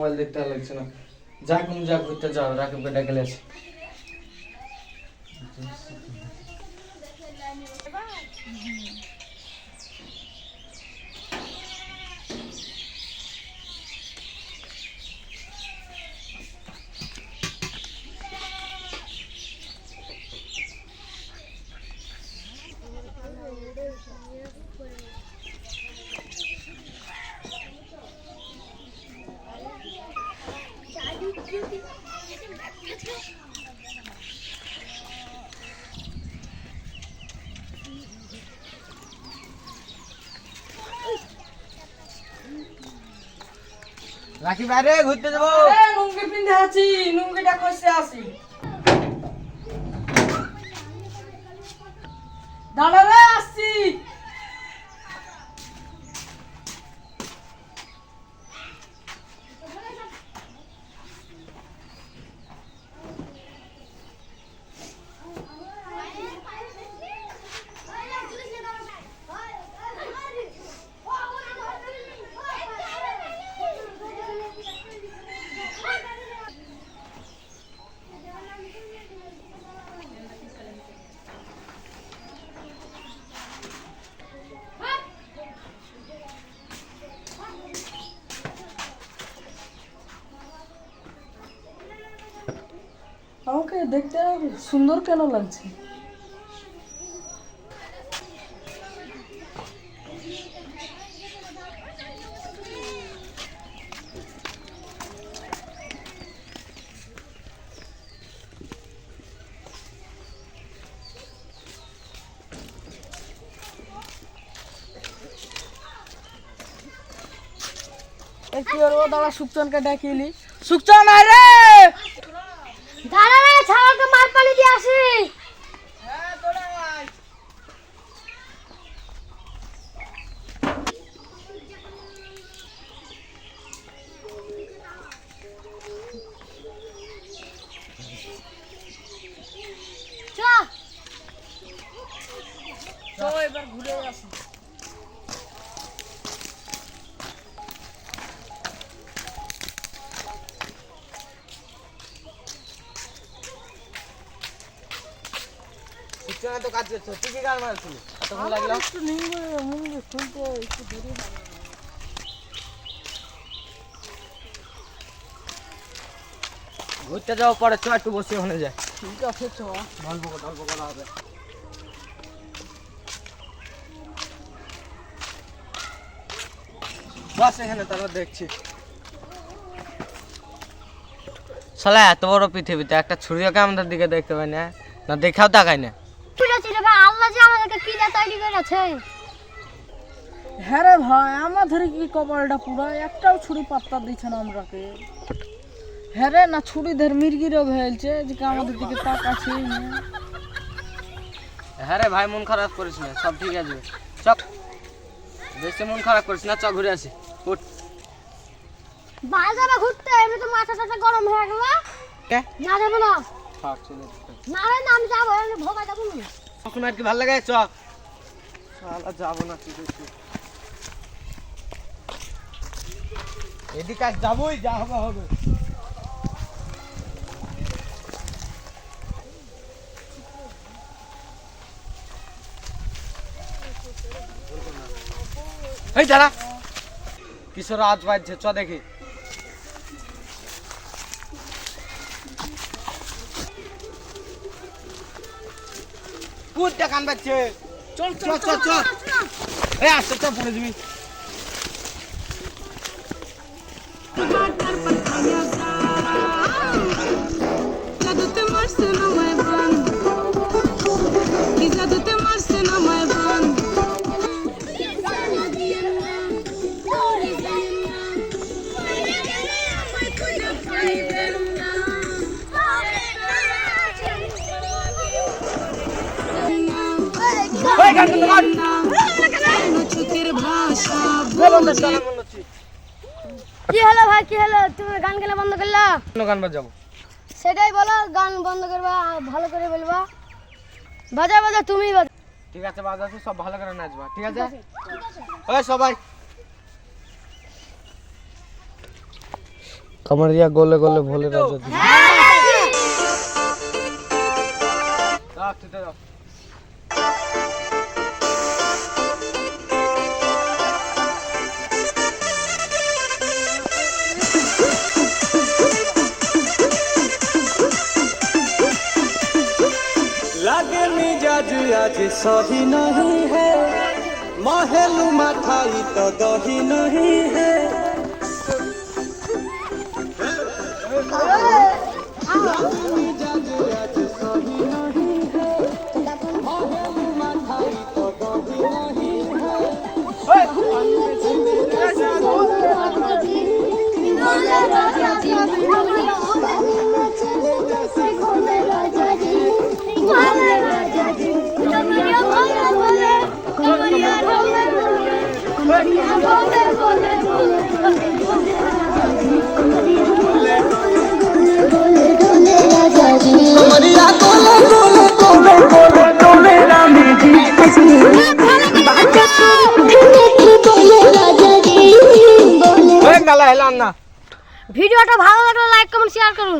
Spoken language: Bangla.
মোবাইল দেখতে আর লাগছে না। যা কোন যা করতে যাও, রাকিবকে ডেকে নিয়ে আসি। রাকিব বাইরে ঘুরতে যাবো। লুঙ্গি পিন্ধে আছি, লুঙ্গিটা কষে আসি। দাঁড়া রে, আসছি। আমাকে দেখতে সুন্দর কেন লাগছে? কি করবো? দাঁড়া, সুকচনকে ডাকিলি। সুকচন আয় রে। দাঁড়া রে, ছাগলকে মার পানি দিয়ে আসি। হ্যাঁ, তোরা আয়। চল এবার ঘুরে আসি। শিক্ষা তো কাজ করছো, তুই কি গান মারছিলি? এতক্ষণ লাগলো? একটু মুঙ্গি শুনতে একটু দেরি হয়। ঘুরতে যাও, পরে চ একটু বসে ওখানে যায়। ঠিক আছে, চ। গল্প করা হবে। বস এখানে, তারপর দেখছি। শালা এত বড় পৃথিবীতে একটা ছুরিওকে আমাদের দিকে দেখতে পাই না, না দেখাও তাকাই না। আল্লাহ যে আমাদেরকে কি দিয়ে তৈরি করেছে। হ্যাঁ রে ভাই, আমাদের কি কপালটা পুরো, একটাও ছুরি পাত্তা দিচ্ছে না আমরাকে। হ্যাঁ রে, না ছুরি ধর মির্গি রোগ হয়েছে যে আমাদের দিকে তাকাচ্ছে না। হ্যাঁ রে ভাই, মন খারাপ করিস না, সব ঠিক আছে। চক, বেশি মন খারাপ করিস না, চ ঘুরে আসি। উঠ। বাইরে যাবে ঘুরতে, এমনি তো মাথা টাথা গরম হয়ে গেল। কে? না যাবো না। থাক, চলে না রে, না আমি যাবো, আমি ভোগা যাবো না। তখন আর কি ভালো লাগে, চ। শালা যাবো না, ঠিক আছে। এদিকে আজ যাবোই, যা হবে হবে। এই দাঁড়া, কিশোর আজ বাজছে, চ দেখি। কুত্তা কান বাজছে। চল চল চল চল, এই আসতে চল, পড়ে যাবি। ওই গান বন্ধ কর। কি হলো ভাই, কি হলো? তুমি গান গেলে বন্ধ করলা? গান বাজাবো। সেটাই বলো, গান বন্ধ করবা, ভালো করে বলবা। বাজা বাজা, তুমি বাজা। ঠিক আছে, বাজাচ্ছি, সব ভালো করে নাচবা, ঠিক আছে? ওই সবাই कमरिया गोले गोले भोले राजा दी। लागे मिजाज आज सही नहीं है, महलू माथाई तो दही नहीं है। मिजाज आज सही नहीं है, महलू माथाई तो दही नहीं है। ভিডিওটা ভালো লাগলে লাইক কমেন্ট শেয়ার করুন।